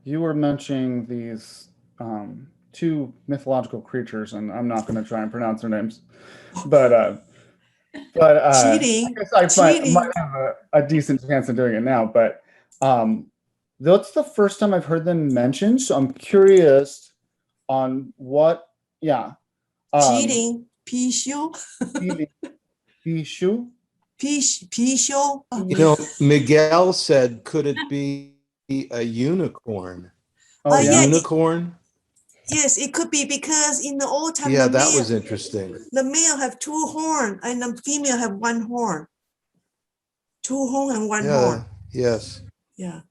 you were mentioning these two mythological creatures, and I'm not going to try and pronounce their names, but I Cheating. guess might have a decent chance of doing it now. But that's the first time I've heard them mentioned, so I'm curious on what. Yeah. Qílín. Píxiū. Píxiū. Píxiū. Miguel said, could it be a unicorn? Oh, yeah. Unicorn? Yes, it could be, because in the old time, yeah, that was interesting. The male have 2 horns and the female have 1 horn. 2 horns and 1 horn. Yes. Yeah.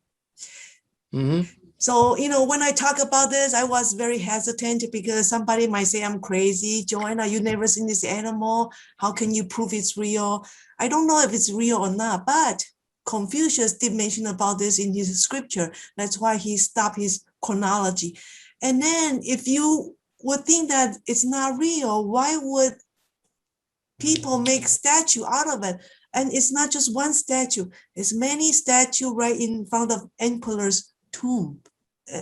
Mm-hmm. So, when I talk about this, I was very hesitant because somebody might say I'm crazy. Joanna, you never seen this animal. How can you prove it's real? I don't know if it's real or not, but Confucius did mention about this in his scripture. That's why he stopped his chronology. And then if you would think that it's not real, why would people make statue out of it? And it's not just one statue. It's many statues right in front of emperor's tomb.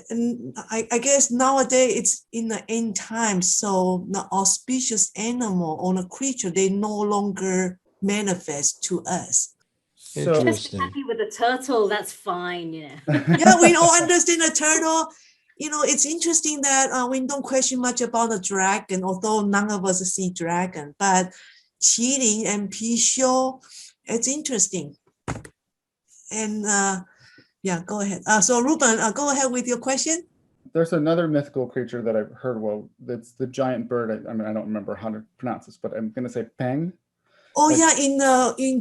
And I guess nowadays it's in the end times, so the auspicious animal or the creature, they no longer manifest to us. So just be happy with the turtle, that's fine. Yeah, we all understand the turtle. It's interesting that we don't question much about the dragon, although none of us see dragon, but Qílín and Píxiū, it's interesting. And go ahead. So Ruben, go ahead with your question. There's another mythical creature that I've heard. Well, it's the giant bird. I mean, I don't remember how to pronounce this, but I'm going to say Peng. Oh, in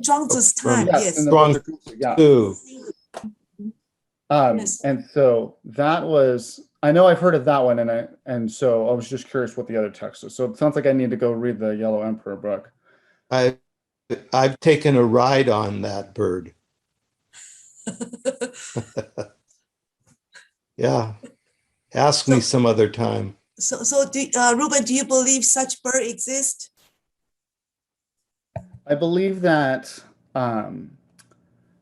Zhuangzi's time, yes. Zhuangzi. Yes. And so that was, I know I've heard of that one, and so I was just curious what the other text is. So it sounds like I need to go read the Yellow Emperor book. I've taken a ride on that bird. Yeah, ask me some other time. So Ruben, do you believe such bird exist? I believe that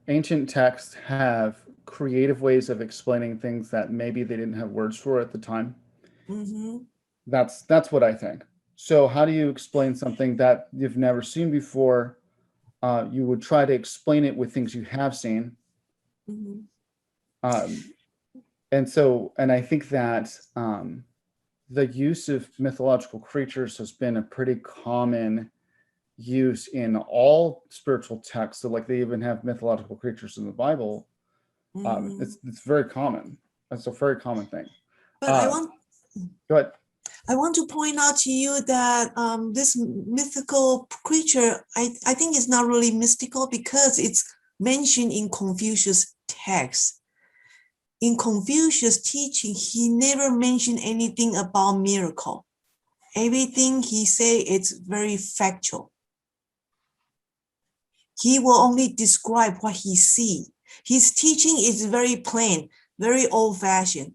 ancient texts have creative ways of explaining things that maybe they didn't have words for at the time. Mm-hmm. That's what I think. So how do you explain something that you've never seen before? You would try to explain it with things you have seen. Mm-hmm. And I think that the use of mythological creatures has been a pretty common use in all spiritual texts. So like they even have mythological creatures in the Bible. It's very common. It's a very common thing. But go ahead. I want to point out to you that this mythical creature, I think it's not really mystical because it's mentioned in Confucius' text. In Confucius' teaching, he never mentioned anything about miracle. Everything he say it's very factual. He will only describe what he see. His teaching is very plain, very old-fashioned.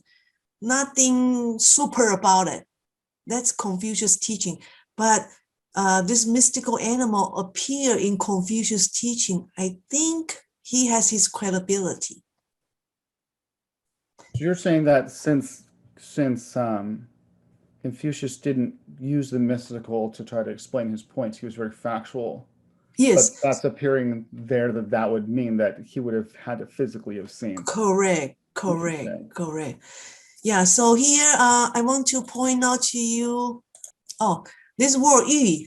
Nothing super about it. That's Confucius' teaching. But this mystical animal appear in Confucius' teaching. I think he has his credibility. So you're saying that since Confucius didn't use the mystical to try to explain his points, he was very factual. Yes. But that's appearing there that would mean that he would have had to physically have seen. Correct. Yeah, so here I want to point out to you, this word yu,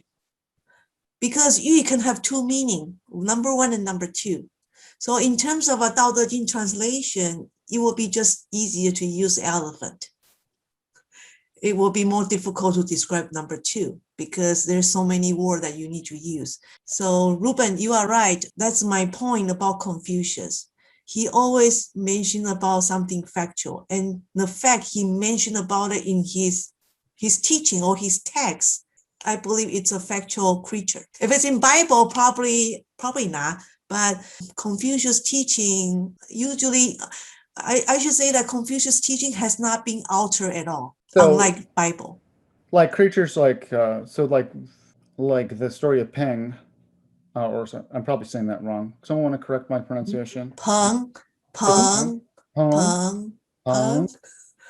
because yu can have 2 meanings, number 1 and number 2. So in terms of a Tao Te Ching translation, it will be just easier to use elephant. It will be more difficult to describe number 2 because there's so many words that you need to use. So Ruben, you are right. That's my point about Confucius. He always mentioned about something factual, and the fact he mentioned about it in his teaching or his text, I believe it's a factual creature. If it's in Bible, probably not. But Confucius' teaching usually, I should say that Confucius' teaching has not been altered at all, unlike Bible. Like creatures like like the story of Peng. I'm probably saying that wrong. Someone want to correct my pronunciation? Peng. of.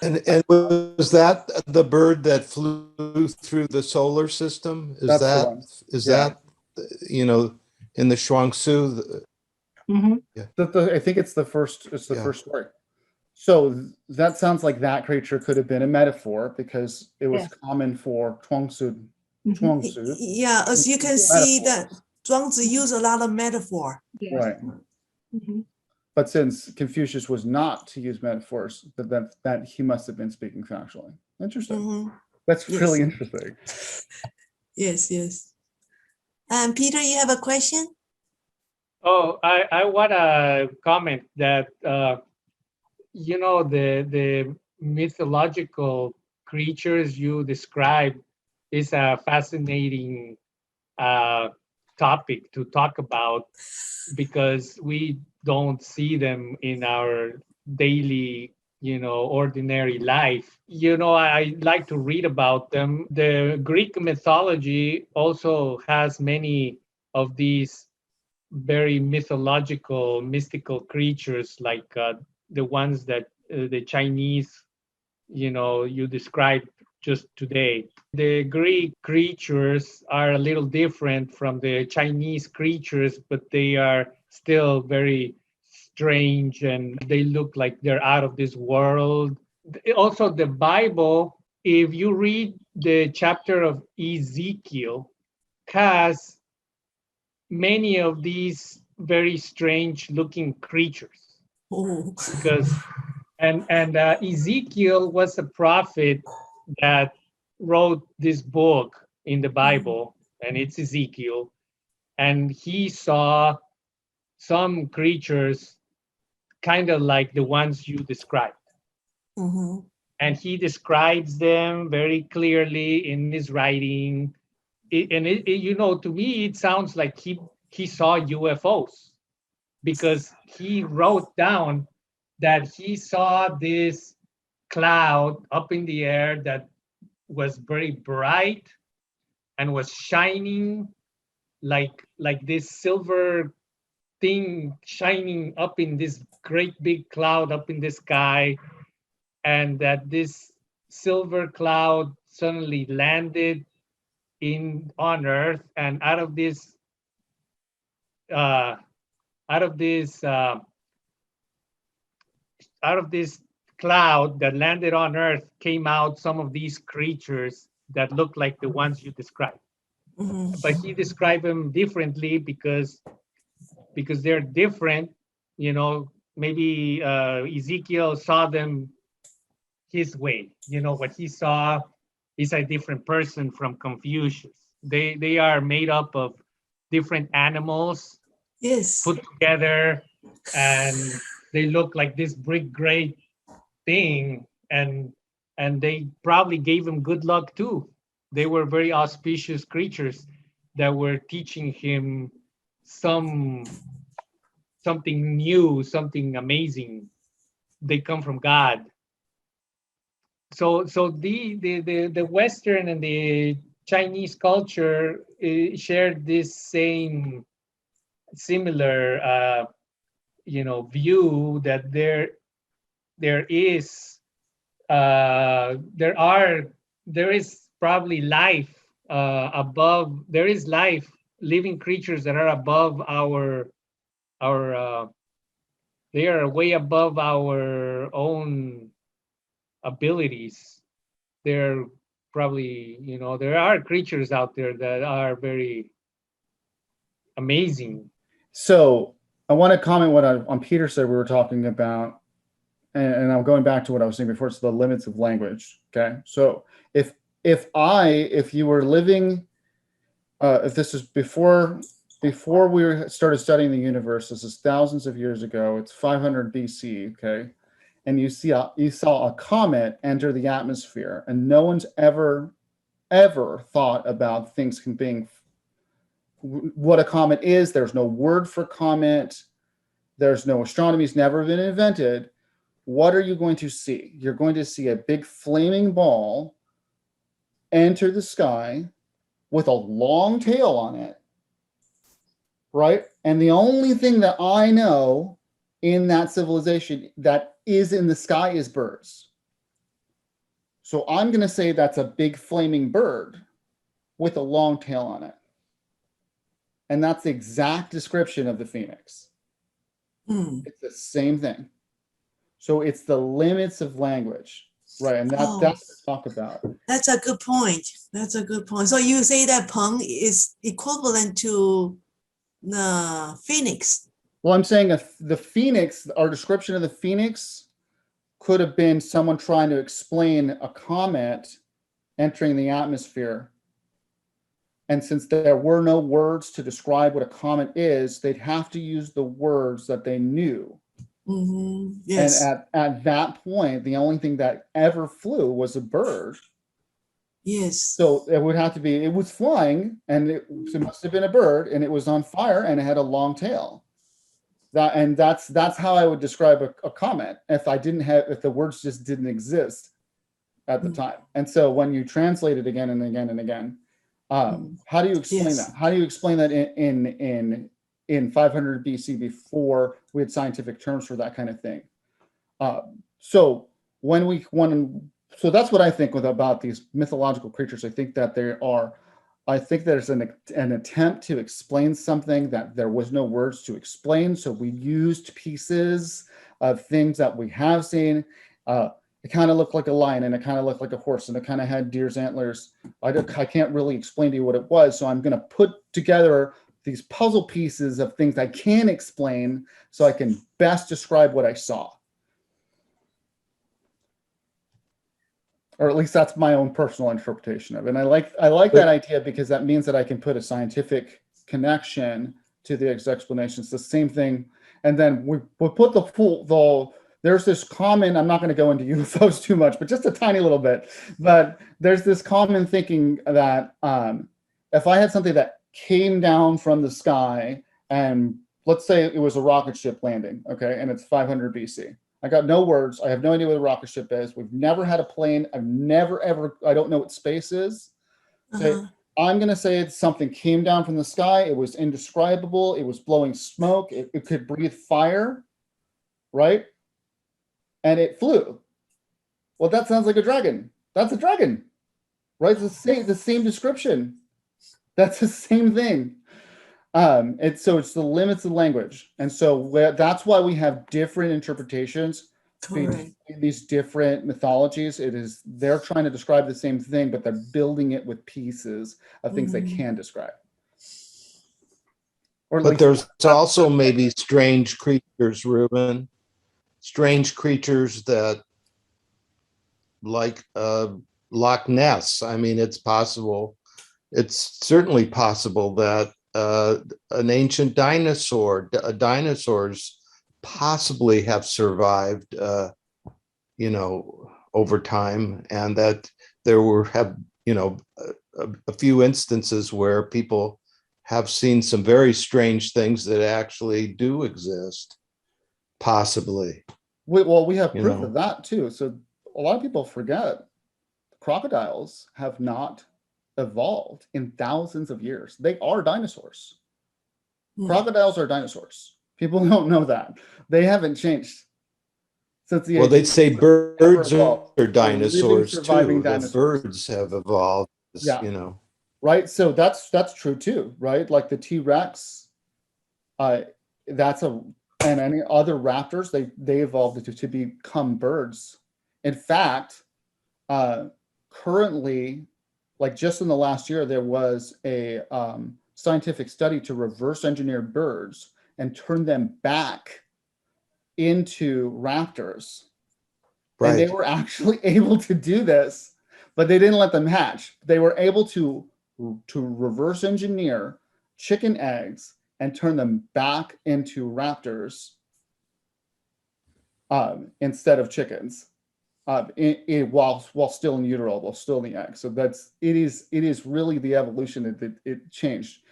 And was that the bird that flew through the solar system? That's the one. Yeah. You know, in the Shuangsu? I think it's the first. It's the Yeah. first story. So that sounds like that creature could have been a metaphor because it was Yes. common for Chuangzi. Yeah, as you can see that Zhuangzi used a lot of metaphor. Yes. Right. Mhm. But since Confucius was not to use metaphors, that he must have been speaking factually. Interesting. Mhm. That's Yes. really interesting. Yes, yes. Peter, you have a question? Oh, I want to comment that the mythological creatures you describe is a fascinating topic to talk about because we don't see them in our daily ordinary life. I like to read about them. The Greek mythology also has many of these very mythological, mystical creatures like the ones that the Chinese, you described just today. The Greek creatures are a little different from the Chinese creatures, but they are still very strange and they look like they're out of this world. Also, the Bible, if you read the chapter of Ezekiel, has many of these very strange looking creatures Oh. because Ezekiel was a prophet that wrote this book in the Bible, and it's Ezekiel, and he saw some creatures kind of like the ones you described. Mhm. And he describes them very clearly in his writing. To me, it sounds like he saw UFOs because he wrote down that he saw this cloud up in the air that was very bright and was shining like this silver thing shining up in this great big cloud up in the sky, and that this silver cloud suddenly landed on Earth, and uh, out of this cloud that landed on Earth came out some of these creatures that look like the ones you described. Mhm. But he described them differently because they're different. Maybe Ezekiel saw them his way. What he saw is a different person from Confucius. They are made up of different animals Yes. put together, and they look like this big great thing, and they probably gave him good luck too. They were very auspicious creatures that were teaching him something new, something amazing. They come from God. So the Western and the Chinese culture shared this same similar view that there is there is probably life above. There is life, living creatures that are above our they are way above our own abilities. They're probably, there are creatures out there that are very amazing. So I want to comment on Peter said we were talking about, and I'm going back to what I was saying before. It's the limits of language. Okay, so if you were living, if this is before we started studying the universe, this is thousands of years ago. It's 500 BC. Okay, and you saw a comet enter the atmosphere, and no one's ever thought about things being what a comet is. There's no word for comet. There's no astronomy's never been invented. What are you going to see? You're going to see a big flaming ball enter the sky with a long tail on it, right? And the only thing that I know in that civilization that is in the sky is birds. So I'm going to say that's a big flaming bird with a long tail on it. And that's the exact description of the phoenix. Hmm. It's the same thing. So it's the limits of language, right? And that's Oh. what we talk about. That's a good point. That's a good point. So you say that Peng is equivalent to the phoenix. Well, I'm saying the phoenix, our description of the phoenix could have been someone trying to explain a comet entering the atmosphere. And since there were no words to describe what a comet is, they'd have to use the words that they knew. Mm-hmm. Yes. And at that point, the only thing that ever flew was a bird. Yes. So it would have to be, it was flying, and it must have been a bird, and it was on fire, and it had a long tail. That's how I would describe a comet if the words just didn't exist at the time. And so when you translate it again and again and again, how do you explain that? How do you explain that in 500 BC before we had scientific terms for that kind of thing? So that's what I think about these mythological creatures. I think that there's an attempt to explain something that there was no words to explain. So we used pieces of things that we have seen. It kind of looked like a lion, and it kind of looked like a horse, and it kind of had deer's antlers. I can't really explain to you what it was. So I'm going to put together these puzzle pieces of things I can explain so I can best describe what I saw. Or at least that's my own personal interpretation of it. And I like that idea because that means that I can put a scientific connection to the explanations. The same thing. And then we put there's this common, I'm not going to go into UFOs too much, but just a tiny little bit. But there's this common thinking that if I had something that came down from the sky, and let's say it was a rocket ship landing, okay, and it's 500 BC. I got no words. I have no idea what a rocket ship is. We've never had a plane. I don't know what space is. So I'm going to say it's something came down from the sky. It was indescribable. It was blowing smoke. It could breathe fire, right? And it flew. Well, that sounds like a dragon. That's a dragon, right? It's the same description. That's the same thing. It's the limits of language. And so that's why we have different interpretations between these different mythologies. They're trying to describe the same thing, but they're building it with pieces of things they can describe. But there's also maybe strange creatures, Ruben. Strange creatures that, like Loch Ness. I mean, it's possible. It's certainly possible that an ancient dinosaurs possibly have survived, over time, and that there have a few instances where people have seen some very strange things that actually do exist, possibly. Well, we have proof of that too. So a lot of people forget crocodiles have not evolved in thousands of years. They are dinosaurs. Crocodiles are dinosaurs. People don't know that. They haven't changed since the they'd say birds are dinosaurs too. Dinosaurs. The birds have evolved, Right. So that's true too, right? Like the T-Rex, and any other raptors, they evolved to become birds. In fact, currently, like just in the last year, there was a scientific study to reverse engineer birds and turn them back into raptors. Right. And they were actually able to do this, but they didn't let them hatch. They were able to reverse engineer chicken eggs and turn them back into raptors instead of chickens, while still in utero, while still in the egg. So it is really the evolution that it changed.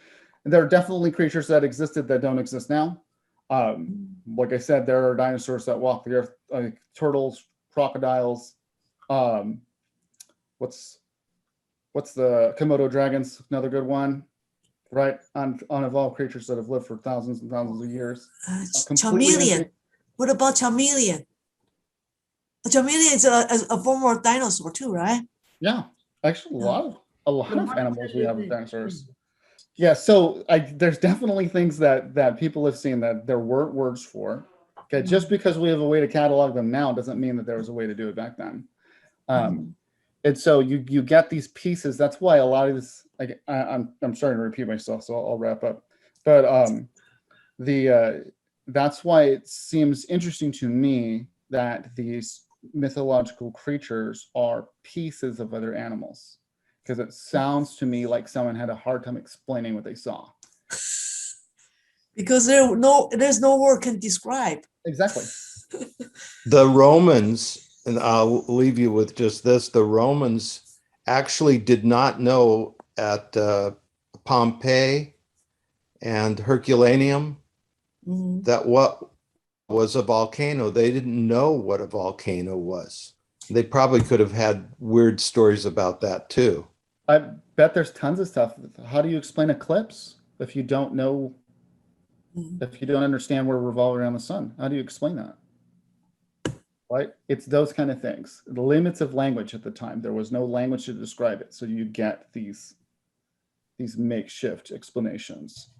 And there are definitely creatures that existed that don't exist now. Like I said, there are dinosaurs that walk the earth, like turtles, crocodiles. What's the Komodo dragons? Another good one. Right, unevolved creatures that have lived for thousands and thousands of years. Chameleon. What about chameleon? A chameleon is a form of dinosaur too, right? Yeah, actually, a lot The of animals we have monster with dinosaurs. Yeah, so there's definitely things that people have seen that there weren't words for. Okay, just because we have a way to catalog them now doesn't mean that there was a way to do it back then. And so you get these pieces. That's why a lot of this, like I'm starting to repeat myself, so I'll wrap up. But that's why it seems interesting to me that these mythological creatures are pieces of other animals, because it sounds to me like someone had a hard time explaining what they saw. Because there's no word can describe. Exactly. The Romans, and I'll leave you with just this, the Romans actually did not know at Pompeii and Herculaneum Mhm. that what was a volcano. They didn't know what a volcano was. They probably could have had weird stories about that too. I bet there's tons of stuff. How do you explain eclipse if you don't know, Mhm. if you don't understand we're revolving around the sun? How do you explain that? Right? It's those kind of things. The limits of language at the time. There was no language to describe it. So you get these makeshift explanations.